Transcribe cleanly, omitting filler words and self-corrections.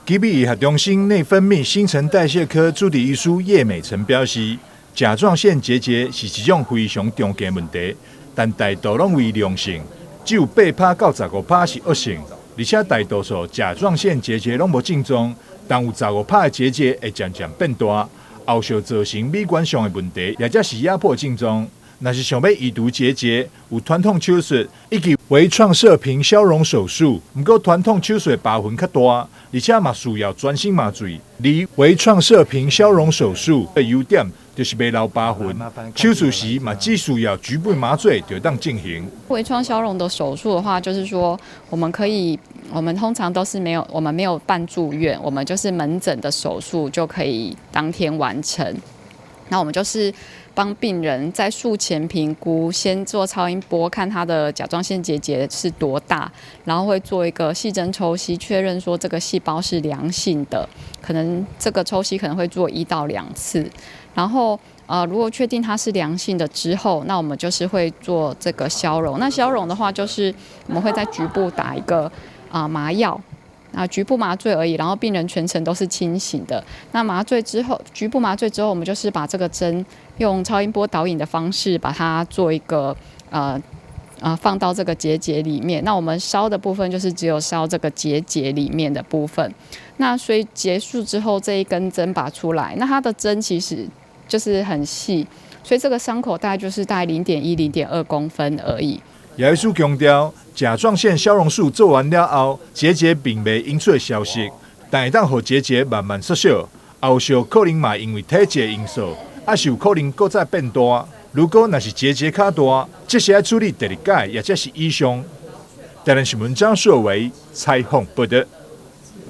吉比医学中心内分泌新陈代谢科主治医师叶美辰表示，甲状腺结节是一种非常常见问题，但大多拢为良性，只有8%到15%是恶性，而且大多数甲状腺结节拢无症状，但有15%的结节会渐渐变大，后续造成美观上的问题，或者是压迫症状。若是想要移除结节，有传统手术以及微创射频消融手术。不过传统手术的疤痕较大，而且嘛需要专心麻醉。而微创射频消融手术的优点就是袂留疤痕，手术时嘛只需要局部麻醉就当进行。微创消融的手术的话，就是说我们通常都是我们没有办住院，我们就是门诊的手术就可以当天完成。那我们就是帮病人在术前评估，先做超音波看他的甲状腺结节是多大，然后会做一个细针抽吸，确认说这个细胞是良性的，可能这个抽吸可能会做1到2次，然后如果确定它是良性的之后，那我们就是会做这个消融。那消融的话，就是我们会在局部打一个麻药。局部麻醉而已，然后病人全程都是清醒的。那麻醉之后，局部麻醉之后，我们就是把这个针用超音波导引的方式，把它做一个放到这个结节里面。那我们烧的部分就是只有烧这个结节里面的部分。那所以结束之后，这一根针拔出来，那它的针其实就是很细，所以这个伤口大概0.1、0.2公分而已。叶医师强调，甲状腺消融术做完了后，结节并未因此消失，但会当让结节慢慢缩小，后续可能嘛因为体质因素，是有可能搁再变大。如果若是结节较大，这是要处理第2届，或者是以上。台南新闻张硕维采访报道。